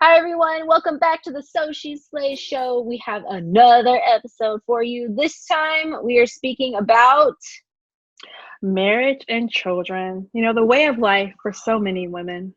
Hi everyone, welcome back to the So She Slays show. We have another episode for you. This time we are speaking about Marriage and children, the way of life for so many women.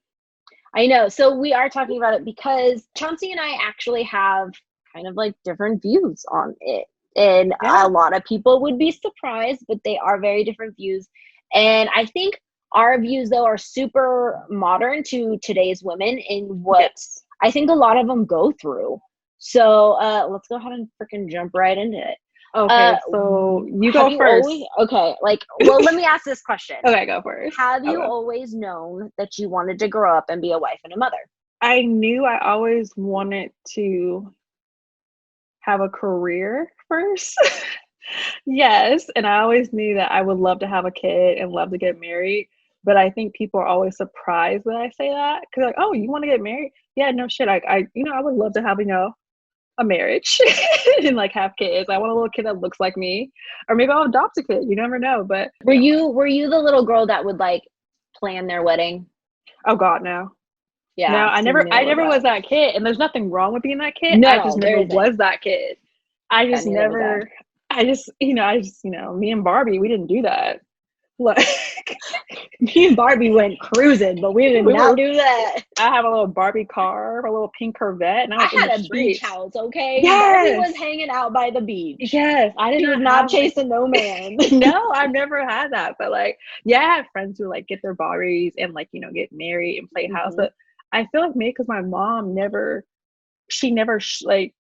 I know. So we are talking about it because Chauncey and I actually have kind of like different views on it. And Yeah. a lot of people would be surprised, but they are very different views. And I think our views though are super modern to today's women in what Yes. I think a lot of them go through. So let's go ahead and freaking jump right into it. Uh, Okay, so you have go you first. always, okay, well, let me ask this question. Okay, go first. Have you Okay. always known that you wanted to grow up and be a wife and a mother? I knew I always wanted to have a career first. Yes, and I always knew that I would love to have a kid and love to get married. But I think people are always surprised when I say that because, like, oh, you want to get married? Yeah, no shit. I would love to have, a marriage and like have kids. I want a little kid that looks like me, or maybe I'll adopt a kid. You never know. But Were you the little girl that would like plan their wedding? oh god, no, no, Yeah, I see, never, I neither was never I. was that kid. And there's nothing wrong with being that kid. I just No, there never isn't. was that kid. I Yeah, just neither was I. never. Me and Barbie, we didn't do that. Like Me and Barbie went cruising, but we did we not were. do that. I have a little Barbie car, a little pink Corvette, and I I was in the had a beach streets. house, okay? Barbie Yes, was hanging out by the beach. yes. I did She was not not have. chasing no man. No, I've never had that. But like, yeah, I had friends who like get their Barbies and like get married and play house. Hmm. But I feel like maybe because my mom she never like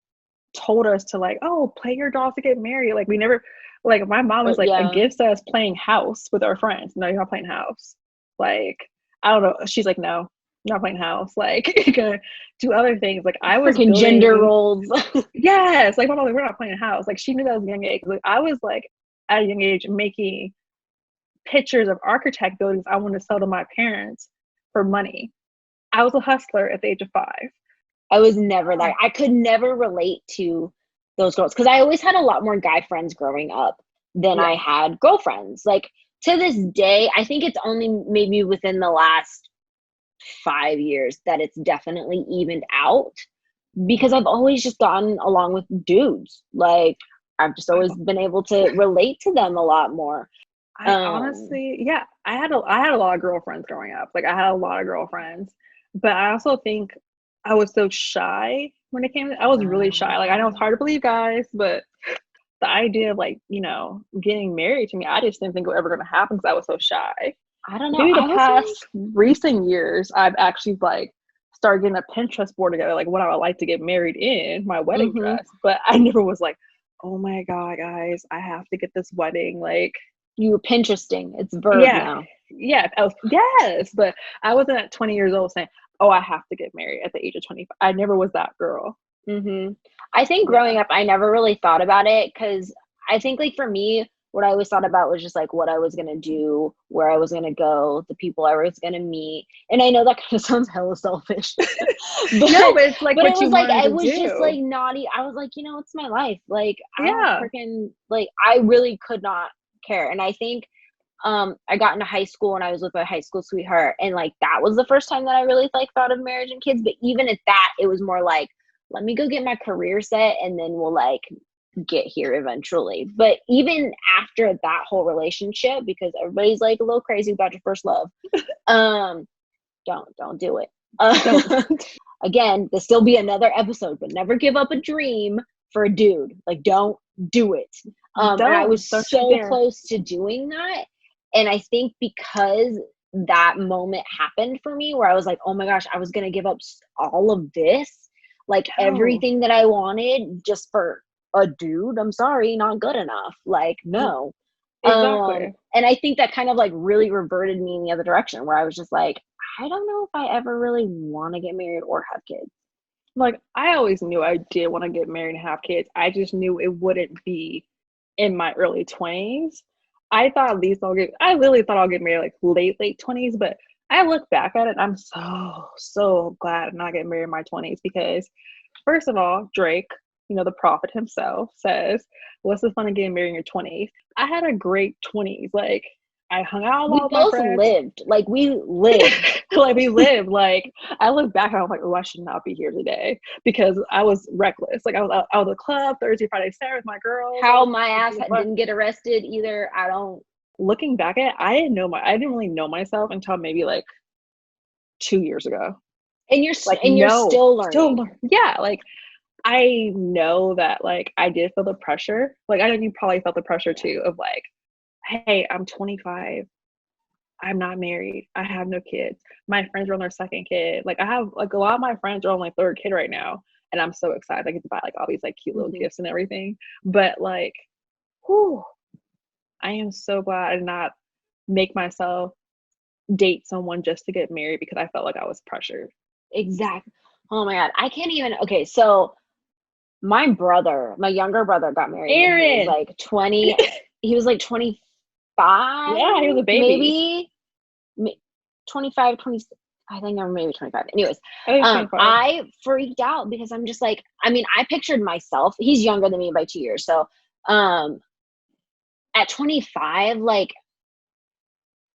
told us to like, oh, play your dolls to get married. Like we never, like my mom was like Yeah. against us playing house with our friends. No, you're not playing house. Like I don't know. She's like, no, you're not playing house. Like you're gonna do other things. Like I was Freaking gender building. roles. Yes, like my mom, like, we're not playing house. Like she knew that was a young age. Like I was like at a young age making pictures of architect buildings I wanted to sell to my parents for money. I was a hustler at the age of 5. I was never that. I could never relate to those girls because I always had a lot more guy friends growing up than I Yeah. had girlfriends. Like to this day, I think it's only maybe within the last 5 years that it's definitely evened out because I've always just gotten along with dudes. Like I've just I've, always been able to relate to them a lot more. I Um, honestly, yeah, I had a lot of girlfriends growing up. Like I had a lot of girlfriends, but I also think I was so shy when it came to, I was really shy. Like I know it's hard to believe, guys, but the idea of like, getting married to me, I just didn't think it was ever going to happen because I was so shy. I don't know. Maybe the I was like, past recent years, I've actually like started getting a Pinterest board together, like what I would like to get married in, my wedding mm-hmm. dress. But I never was like, oh my God, guys, I have to get this wedding. Like, You were Pinteresting. It's a verb yeah, now. yeah, yes. But I wasn't at 20 years old saying, oh, I have to get married at the age of 25. I never was that girl. I think growing Yeah. up, I never really thought about it because I think, like, for me, what I always thought about was just like what I was going to do, where I was going to go, the people I was going to meet. And I know that kind of sounds hella selfish, No, but but it's like but it what was you like wanted I to was just like do. naughty. I was like, it's my life. Like I don't Yeah. freaking like I really could not care. And I think I got into high school and I was with my high school sweetheart, and like that was the first time that I really like thought of marriage and kids. But even at that, it was more like, let me go get my career set and then we'll like get here eventually. But even after that whole relationship, because everybody's like a little crazy about your first love, um don't do it. Don't. Again, this still be another episode, but never give up a dream for a dude. Like don't do it. And I was Don't you so dare. close to doing that, and I think because that moment happened for me where I was like, oh my gosh, I was going to give up all of this, like No. everything that I wanted just for a dude. I'm sorry, not good enough. Like, no. Exactly. And I think that kind of like really reverted me in the other direction where I was just like, I don't know if I ever really want to get married or have kids. Like I always knew I did want to get married and have kids. I just knew it wouldn't be in my early 20s. I literally thought I'll get married like late 20s, but I look back at it and I'm so glad I'm not getting married in my 20s because first of all, Drake, the prophet himself says, what's the fun of getting married in your 20s? I had a great 20s. Like I hung out with We all my both friends. lived. Like, we lived. Like we lived. Like I look back and I'm like, oh, I should not be here today because I was reckless. Like I was out of the club Thursday, Friday, Saturday with my girls. How my ass didn't get arrested either, I don't. Looking back at it, I didn't really know myself until maybe like 2 years ago. And you're Like and you're no, still learning. yeah. Like I know that like I did feel the pressure. Like I know you probably felt the pressure too of like, hey, I'm 25. I'm not married. I have no kids. My friends are on their second kid. Like I have like a lot of my friends are on my third kid right now. And I'm so excited. I get to buy like all these like cute little gifts and everything. But like, whew, I am so glad I did not make myself date someone just to get married because I felt like I was pressured. Exactly. Oh my God. I can't even. Okay, so my brother, my younger brother, got married when he was Aaron. like 20. He was like 25, Yeah, he was a baby. maybe 25, 20. I think I'm maybe 25. Anyways, I think 25. I freaked out because I'm just like, I mean, I pictured myself. He's younger than me by 2 years. So at 25, like,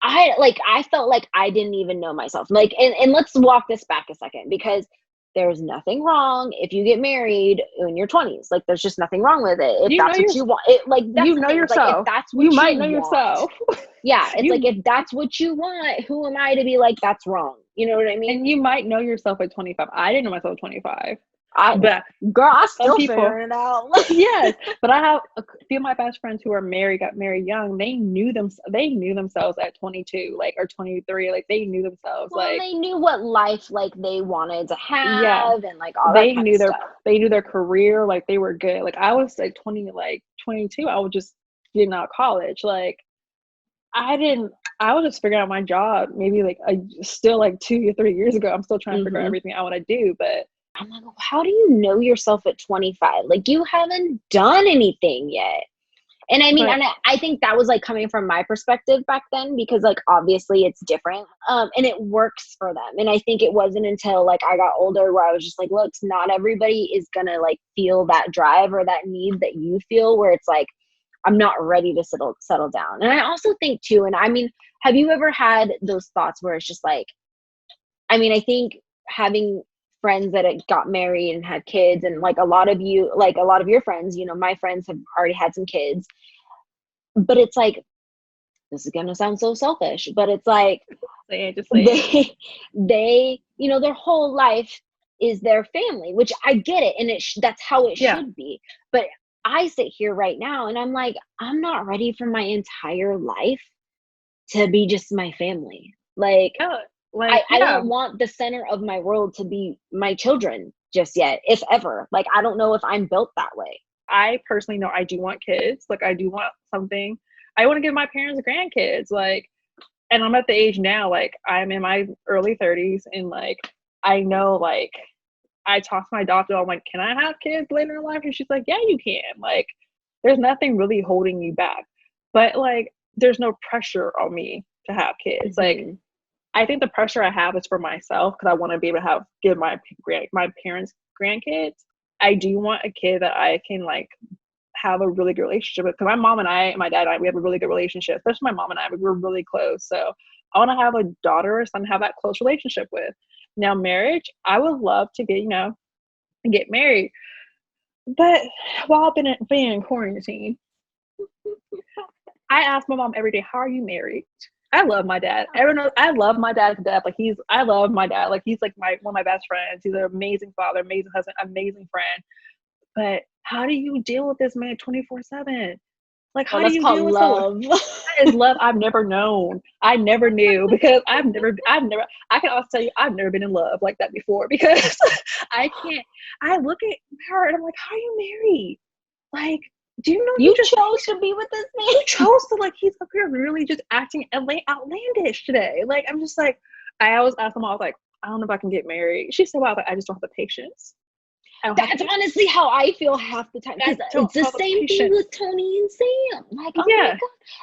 I felt like I didn't even know myself. Like, and let's walk this back a second, because there's nothing wrong if you get married in your 20s. Like, there's just nothing wrong with it. If You know that's what you want, it, like, that's you the know thing. It's like, if yourself. that's what You might know want, yourself. yeah, it's like, You if that's what you want, who am I to be like, that's wrong? You know what I mean? and you might know yourself at 25. I didn't know myself at 25. I, But girl, I some still people, figuring it out. yes, but I have a few of my best friends who are married, got married young. They knew themselves at 22, like, or 23. Like they knew themselves, Well, like, they knew what life, like, they wanted to yeah, have, and like all that they kind of knew their stuff. they knew their career, like they were good. Like I was like 20, like 22. I was just getting out of college. Like I didn't. I was just figuring out my job. Maybe like still like 2 or 3 years ago. I'm still trying to figure out everything I want to do, but I'm like, how do you know yourself at 25? Like, you haven't done anything yet. And I mean, but and I think that was like coming from my perspective back then, because like obviously it's different, and it works for them. And I think it wasn't until like I got older where I was just like, look, not everybody is gonna like feel that drive or that need that you feel, where it's like, I'm not ready to settle down. And I also think too, and I mean, have you ever had those thoughts where it's just like, I mean, I think having friends that had got married and had kids, and like a lot of you, like a lot of your friends, you know, my friends have already had some kids, but it's like, this is gonna sound so selfish, but it's like, just say it. they, you know, their whole life is their family, which I get it, and that's how it Yeah. should be. But I sit here right now and I'm like, I'm not ready for my entire life to be just my family. Like, Yeah, like I yeah. don't want the center of my world to be my children just yet, if ever. Like, I don't know if I'm built that way. I personally know I do want kids. Like I do want something. I want to give my parents grandkids. Like, and I'm at the age now. Like I'm in my early 30s, and like I know like I talked to my doctor. I'm like, can I have kids later in life? And she's like, yeah, you can. Like, there's nothing really holding you back. But like, there's no pressure on me to have kids. Like, I think the pressure I have is for myself because I want to be able to give my parents grandkids. I do want a kid that I can like have a really good relationship with. Because my mom and I, and my dad and I, we have a really good relationship. Especially my mom and I, we're really close. So I want to have a daughter or son to have that close relationship with. Now, marriage, I would love to get married, but while I've been in quarantine, I ask my mom every day, "How are you married?" I love my dad. Everyone knows I love my dad to death. Like I love my dad. Like he's like one of my best friends. He's an amazing father, amazing husband, amazing friend. But how do you deal with this man 24/7? Like Oh, how do that's you called deal with someone? love. That is love I've never known. I never knew because I can also tell you I've never been in love like that before because I can't. I look at her and I'm like, how are you married? Like, do you know You chose to be with this man? you chose to like he's up here really just acting outlandish today. Like I'm just like I always ask him, I was like, I don't know if I can get married. She said, well, I just don't have the patience. That's honestly how I feel half the time. Because it's the same thing with Tony and Sam. Like, oh my Yeah. God.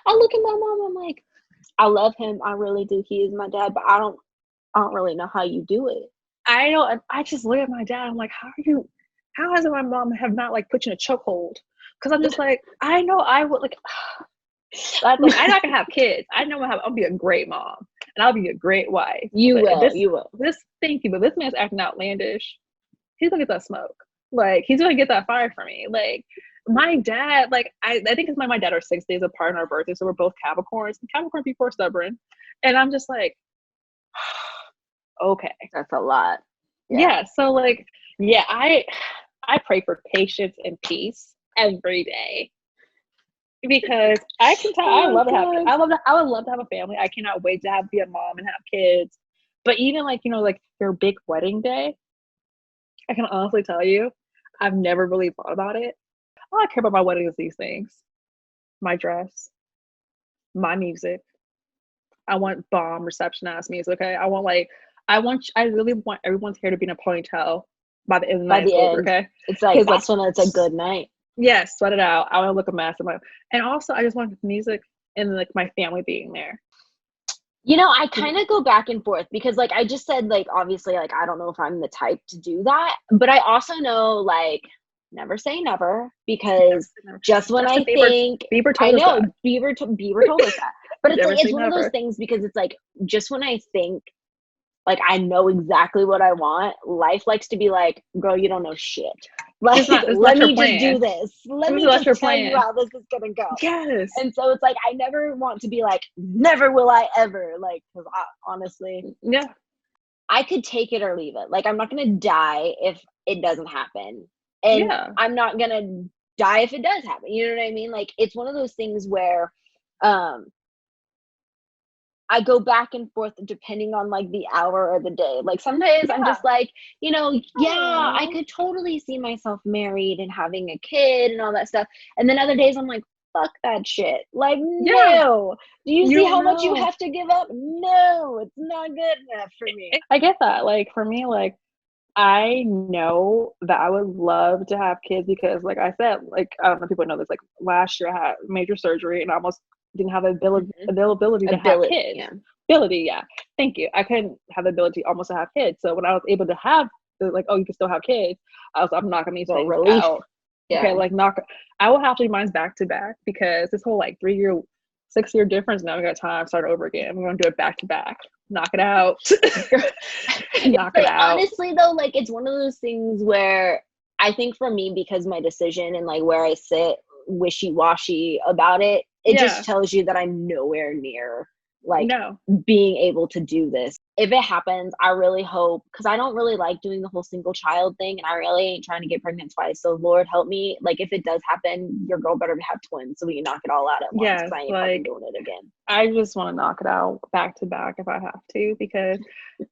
I look at my mom, I'm like, I love him. I really do. He is my dad, but I don't really know how you do it. I don't. I just look at my dad. I'm like, how has my mom have not like put you in a chokehold? Because I'm just like, I know I would like. I'm like, I'm not gonna have kids. I know I'll be a great mom and I'll be a great wife. You But will. You will. thank you, but this man's acting outlandish. He's gonna get that smoke. Like, he's gonna get that fire from me. Like, my dad, like, I think it's my dad are 6 days apart on our birthday, so we're both Capricorns. And Capricorn people are stubborn. And I'm just like, okay. That's a lot. Yeah. So like, yeah, I pray for patience and peace every day. Because I can tell I would love to have a family. I cannot wait to be a mom and have kids. But even like, like your big wedding day, I can honestly tell you, I've never really thought about it. All I care about my wedding is these things: my dress, my music. I want bomb reception ass music. Okay, I really want everyone's hair to be in a ponytail by the end of the By night. the end, Okay, it's like that's when it's a good night. Yes, sweat it out. I want to look a mess. And also, I just want music and like my family being there. I kind of go back and forth because like I just said, like, obviously, like, I don't know if I'm the type to do that, but I also know, like, never say never, because just when I think, Bieber I told us know that. Bieber told us that, but it's Never like, it's say one of those never. things, because it's like, just when I think, like, I know exactly what I want, life likes to be like, girl, you don't know shit. Like, let me just do this. Let me just tell you how this is gonna go. Yes. And so it's like, I never want to be like, never will I ever, like, because honestly, yeah, I could take it or leave it. Like, I'm not gonna die if it doesn't happen, and I'm not gonna die if it does happen. You know what I mean? Like, it's one of those things where, I go back and forth depending on like the hour or the day. Like, some days I'm just like, I could totally see myself married and having a kid and all that stuff. And then other days I'm like, fuck that shit. Like, no. Do you see how much you have to give up? No, it's not good enough for me. I get that. Like, for me, like, I know that I would love to have kids because, like I said, like, I don't know if people know this, like, last year I had major surgery and I almost didn't have the availability to have kids. Thank you. I couldn't have the ability almost to have kids. So when I was able to have, like, oh, you can still have kids, I'm knocking these things out. Okay, like, I will have to do mine back to back because this whole like 6-year difference, now we got time to start over again. We're gonna do it back to back. Knock it out. Knock it out. Honestly though, like, it's one of those things where I think for me, because my decision and like where I sit wishy-washy about it, just tells you that I'm nowhere near like being able to do this. If it happens, I really hope, because I don't really like doing the whole single child thing, and I really ain't trying to get pregnant twice. So Lord help me. Like, if it does happen, your girl better have twins so we can knock it all out at once. Yes, I ain't fucking doing it again. I just want to knock it out back to back if I have to, because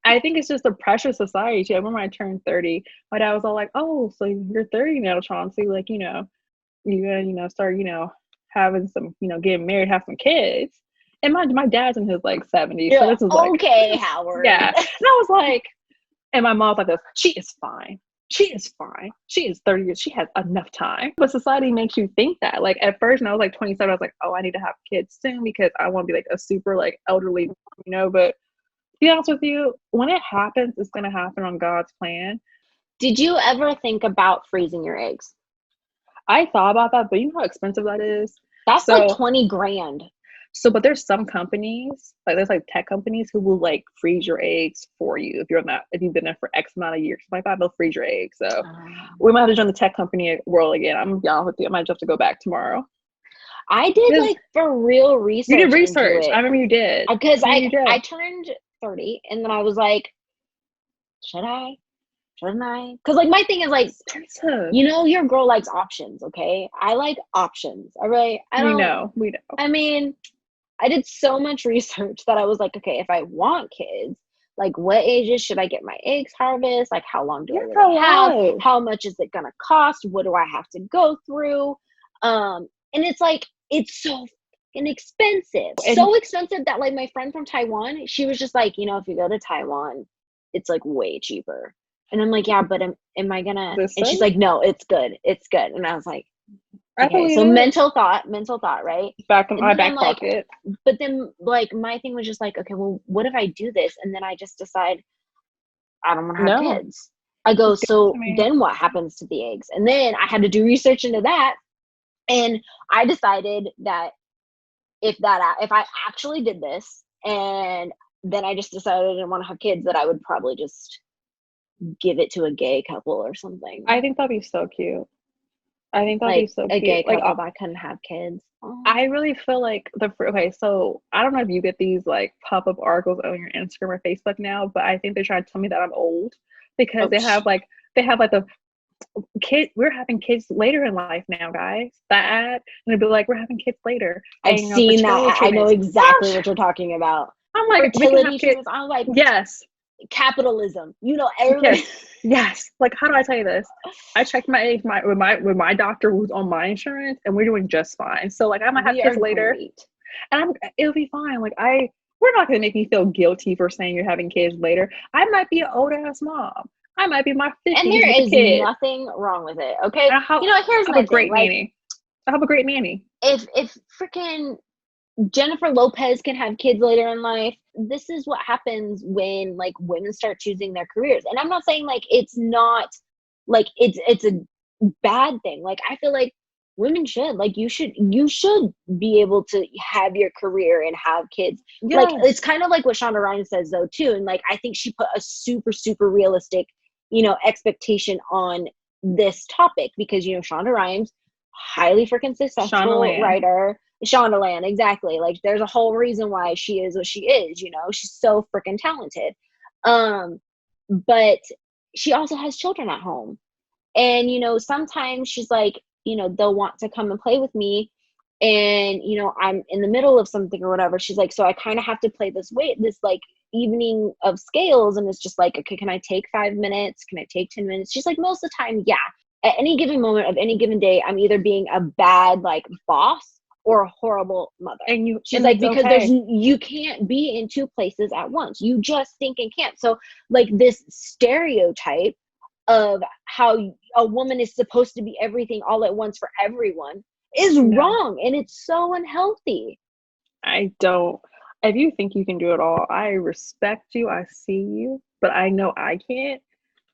I think it's just a pressure society too. I remember when I turned 30, my dad was all like, "Oh, so you're 30 now, Chauncey? Like, you're gonna, start, having some, getting married, have some kids." And my dad's in his like 70s, so this is like, okay, Howard. Yeah, and I was like, and my mom's like, "She is fine. She is fine. She is 30 years. She has enough time." But society makes you think that. Like, at first, when I was like 27, I was like, "Oh, I need to have kids soon because I want to be like a super like elderly, But to be honest with you, when it happens, it's gonna happen on God's plan. Did you ever think about freezing your eggs? I thought about that, but you know how expensive that is? That's like 20 grand. So, but there's some companies, like there's like tech companies who will like freeze your eggs for you if you've been there for X amount of years. Like that, they'll freeze your eggs. So we might have to join the tech company world again. I'm gonna be honest with you, I might have to go back tomorrow. I did like for real research. You did research. I remember you did. Because I turned 30 and then I was like, shouldn't I? Because like my thing is like, your girl likes options, okay? I like options. We know. I mean, I did so much research that I was like, okay, if I want kids, like, what ages should I get my eggs harvest? Like, how long do I really have? How much is it gonna cost? What do I have to go through? And it's like, it's so inexpensive. So expensive that like my friend from Taiwan, she was just like, if you go to Taiwan, it's like way cheaper. And I'm like, yeah, but am I gonna? And she's like, no, it's good. It's good. And I was like, okay, so mental thought, right? Back in my back pocket. But then like my thing was just like, okay, well, what if I do this? And then I just decide I don't want to have kids. I go, so then what happens to the eggs? And then I had to do research into that. And I decided that if I actually did this and then I just decided I didn't want to have kids, that I would probably just give it to a gay couple or something. I think that'd be so cute. I think that'd be Like so a cute. gay Like, couple that couldn't have kids. Oh. I really feel like okay, so I don't know if you get these like pop-up articles on your Instagram or Facebook now, but I think they're trying to tell me that I'm old because they have like the kid, we're having kids later in life now, guys. That ad, and they'd be like, we're having kids later. I've And, seen that. I know exactly Gosh! what you're talking about. I'm like, we can have Fertility kids. treatments. I'm like, Yes. capitalism. You know, everybody. Yes. Like, how do I tell you this? I checked my age with my doctor who's on my insurance, and we're doing just fine. So like, I might have kids later, great. and it'll be fine. Like, we're not gonna make me feel guilty for saying you're having kids later. I might be an old ass mom. I might be my 50s and there with is a kid. Nothing wrong with it. Okay, you know, here's my great thing. nanny. I have a great nanny. If freaking Jennifer Lopez can have kids later in life, this is what happens when like women start choosing their careers. And I'm not saying like it's not like it's a bad thing. Like I feel like women should, like you should be able to have your career and have kids. Yes. Like it's kind of like what Shonda Rhimes says though too. And like I think she put a super, super realistic, you know, expectation on this topic because, you know, Shonda Rhimes, highly freaking successful writer. Shondaland, exactly. Like there's a whole reason why she is what she is, you know, she's so freaking talented. But she also has children at home. And, you know, sometimes she's like, you know, they'll want to come and play with me. And, you know, I'm in the middle of something or whatever. She's like, so I kind of have to play this like evening of scales. And it's just like, okay, can I take 5 minutes? Can I take 10 minutes? She's like, most of the time, yeah. At any given moment of any given day, I'm either being a bad like boss or a horrible mother. And she's like, because you can't be in two places at once. You just stinking can't. So like this stereotype of how a woman is supposed to be everything all at once for everyone is wrong. And it's so unhealthy. If you think you can do it all, I respect you. I see you, but I know I can't.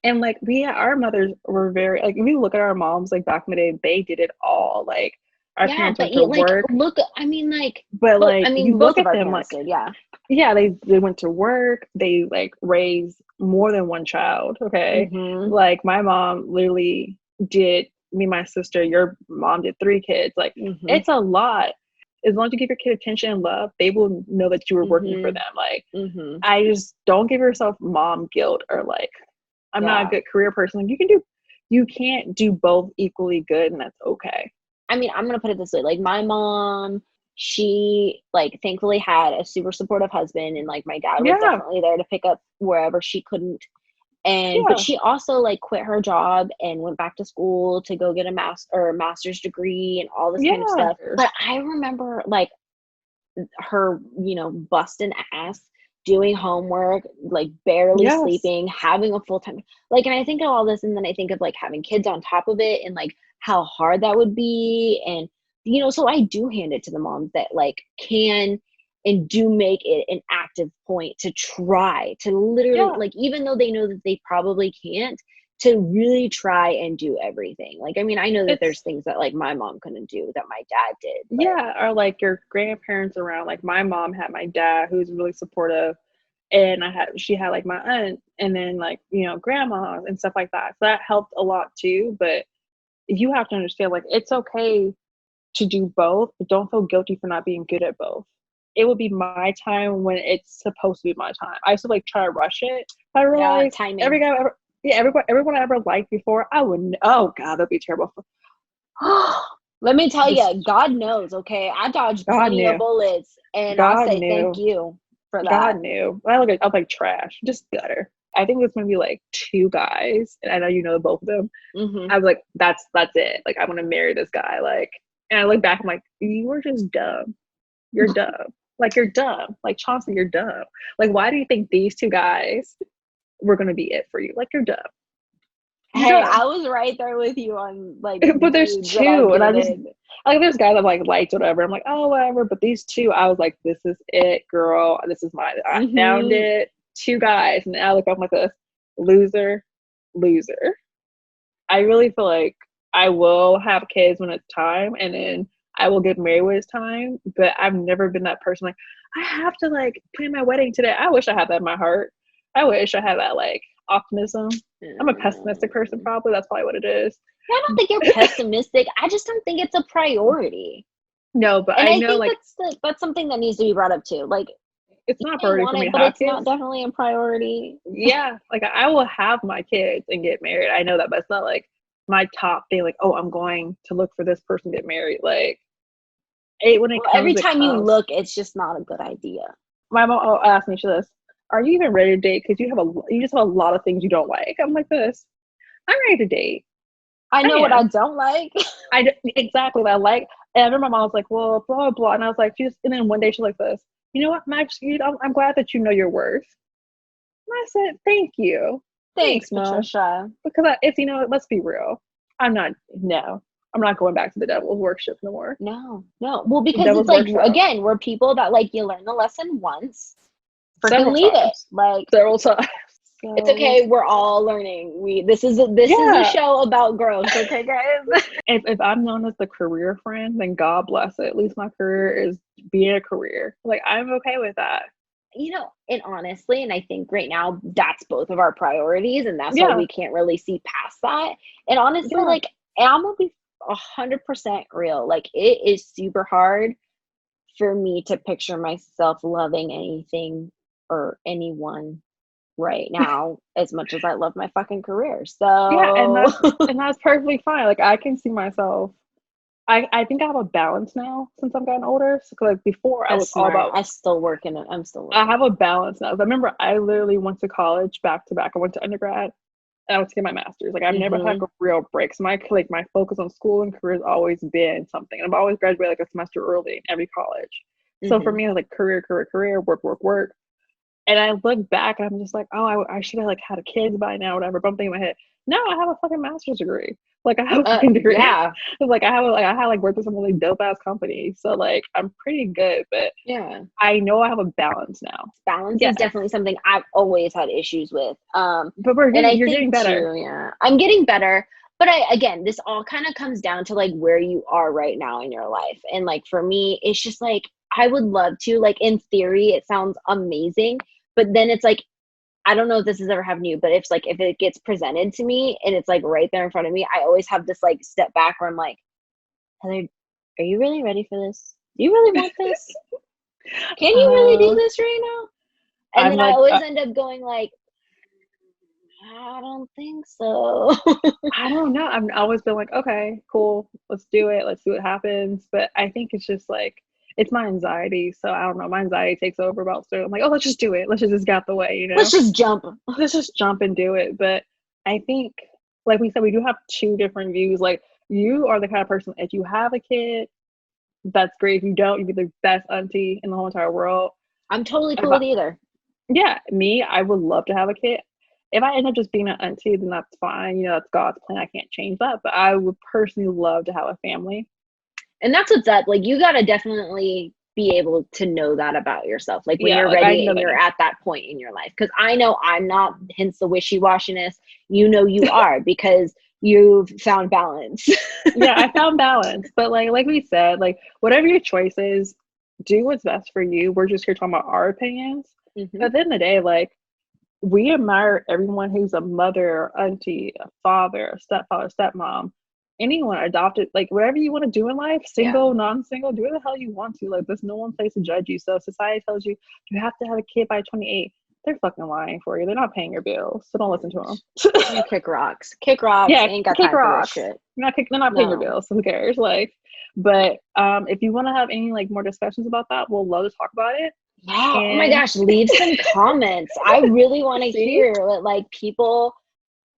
And like our mothers were very, like, if you look at our moms, like back in the day, they did it all. Like our parents went to work. Look, I mean, like, but like you look at them, like, did, they went to work. They like raised more than one child. Okay, like my mom literally did. Me and my sister, your mom did 3 kids. Like it's a lot. As long as you give your kid attention and love, they will know that you were working for them. Like I just don't give yourself mom guilt or like I'm not a good career person. Like you can't do both equally good, and that's okay. I mean, I'm gonna put it this way: like my mom, she like thankfully had a super supportive husband, and like my dad was definitely there to pick up wherever she couldn't. And but she also like quit her job and went back to school to go get a master's degree and all this kind of stuff. But I remember like her, you know, busting ass, doing homework, like barely sleeping, having a full-time, like, and I think of all this and then I think of like having kids on top of it and like how hard that would be. And, you know, so I do hand it to the moms that like can and do make it an active point to try to literally like, even though they know that they probably can't, to really try and do everything. Like, I mean, I know that there's things that like my mom couldn't do that my dad did. But. Or like your grandparents around. Like my mom had my dad who's really supportive, and she had like my aunt, and then like, you know, grandmas and stuff like that. So that helped a lot too. But you have to understand, like, it's okay to do both, but don't feel guilty for not being good at both. It would be my time when it's supposed to be my time. I used to like try to rush it. I realized every guy ever. Yeah, everyone I ever liked before, I wouldn't. Oh God, that'd be terrible. Let me tell you, God knows. Okay, I dodged plenty of bullets, and I say thank you for that. God knew. I was like trash, just gutter. I think it's gonna be like 2 guys, and I know you know both of them. I was like, that's it. Like, I'm gonna marry this guy. Like, and I look back, I'm like, you were just dumb. You're dumb. Like, you're dumb. Like, Chauncey, you're dumb. Like, why do you think these 2 guys were gonna be it for you? Like, you're dumb. Hey, I was right there with you on like. But there's 2, and I'm just like, there's guys that like liked whatever. I'm like, oh whatever. But these 2, I was like, this is it, girl. This is mine. I found it. 2 guys, and I look up like this loser. I really feel like I will have kids when it's time, and then I will get married when it's time, but I've never been that person like, I have to like plan my wedding today. I wish I had that in my heart. I wish I had that like optimism. I'm a pessimistic person, probably. That's probably what it is. I don't think you're pessimistic. I just don't think it's a priority. No, but And I I know think like that's something that needs to be brought up too. Like, it's you not a may priority want for me it, to but have it's kids. not definitely a priority. Yeah, like I will have my kids and get married. I know that, but it's not like my top thing. Like, oh, I'm going to look for this person to get married. Like, when it Well, comes, every it time you comes. look, it's just not a good idea. My mom asked me this: "Are you even ready to date? Because you just have a lot of things you don't like." I'm like this. I'm ready to date. I I know what I am. don't like. Exactly what I like. And I remember my mom was like, "Well, blah blah," and I was like, And then one day she's like this. You know what, Max? I'm glad that you know your worth. And I said, "Thank you, Thanks, thanks, mom." Patricia. Because it's let's be real. I'm not. No, I'm not going back to the devil's workship no more. No, no. Well, The because it's devil's like, workshop again, we're people that like you learn the lesson once, freaking several leave it. times. Like, Several times. it's So okay. We're all learning. This is a yeah. show about growth. Okay, guys. If I'm known as the career friend, then God bless it. At least my career is being a career. Like I'm okay with that. And honestly, and I think right now that's both of our priorities, and that's why Yeah. we can't really see past that. And honestly, Yeah. like, I'm gonna be 100% real. Like, it is super hard for me to picture myself loving anything or anyone right now as much as I love my fucking career. Yeah, So and that's perfectly fine. Like I can see myself. I think I have a balance now since I've gotten older. So like before I was that's all smart. about I'm still I working have on a it. balance now. I remember I literally went to college back to back. I went to undergrad and I went to get my master's. Like I've never had like Mm-hmm. a real break. So my focus on school and career has always been something. And I've always graduated like a semester early in every college. So for Mm-hmm. me, it's like career, work, work, work. And I look back and I'm just like, oh, I should have like had a kid by now, whatever. But I'm thinking in my head, no, I have a fucking master's degree. Like I have a fucking degree. Yeah. It's like I have like worked with some really dope ass companies. So like I'm pretty good, but Yeah. I know I have a balance now. Balance is Yes. definitely something I've always had issues with. But And I you're think getting better. too, yeah, I'm getting better. But again, this all kind of comes down to like where you are right now in your life. And like for me, it's just like I would love to, like in theory, it sounds amazing, but then it's like I don't know if this has ever happened to you, but if it gets presented to me and it's like right there in front of me, I always have this like step back where I'm like, Heather, are you really ready for this? Do you really want this? Can you really do Uh, this right now? And I'm then I like, always end up going like, I don't think so. I don't know. I've always been like, okay, cool, let's do it. Let's see what happens. But I think it's just like, it's my anxiety. So I don't know. My anxiety takes over about stuff. I'm like, oh, let's just do it. Let's just get out the way, Let's just jump. Let's just jump and do it. But I think, like we said, we do have two different views. Like, you are the kind of person, if you have a kid, that's great. If you don't, you'd be the best auntie in the whole entire world. I'm totally If cool with either. Yeah, me, I would love to have a kid. If I end up just being an auntie, then that's fine. That's God's plan. I can't change that. But I would personally love to have a family. And that's what's up. Like, you got to definitely be able to know that about yourself. Like, when Yeah, you're like I ready know and that. you're at that point in your life. Because I know I'm not, hence the wishy washiness. You are because you've found balance. Yeah, I found balance. But like we said, like whatever your choice is, do what's best for you. We're just here talking about our opinions. Mm-hmm. But at the end of the day, like we admire everyone who's a mother, auntie, a father, a stepfather, stepmom, anyone adopted, like whatever you want to do in life, Yeah. single, non-single, do what the hell you want to. Like there's no one place to judge you. So if society tells you you have to have a kid by 28, they're fucking lying for you. They're not paying your bills. So don't listen to them. Kick rocks. Kick rocks. Yeah, Ain't got kick time for this rocks. shit. They're not paying your No. bills. So who cares? Like, but if you want to have any like more discussions about that, we'll love to talk about it. Yeah. Oh my And gosh. Leave some comments. I really want to see, hear what like people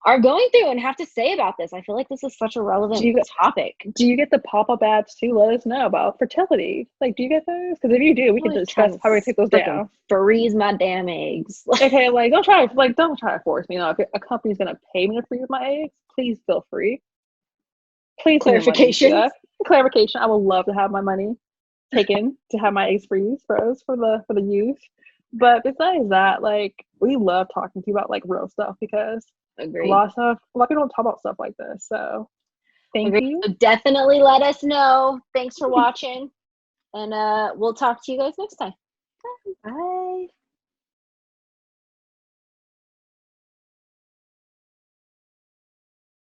are going through and have to say about this. I feel like this is such a do relevant you topic. do you get the pop-up ads too? Let us know about fertility. Like, do you get those? Because if you do, we I'm can always discuss trying to how we take those freaking down. freeze my damn eggs. Okay, like don't try to force me. If a company's gonna pay me to freeze my eggs, please feel free. Please send me money to do Clarification. that. Clarification. I would love to have my money taken to have my eggs froze for the youth. But besides that, like we love talking to you about like real stuff because Agreed. a lot of people don't talk about stuff like this. So Thank Agreed. you. So definitely let us know. Thanks for watching. And we'll talk to you guys next time. Bye.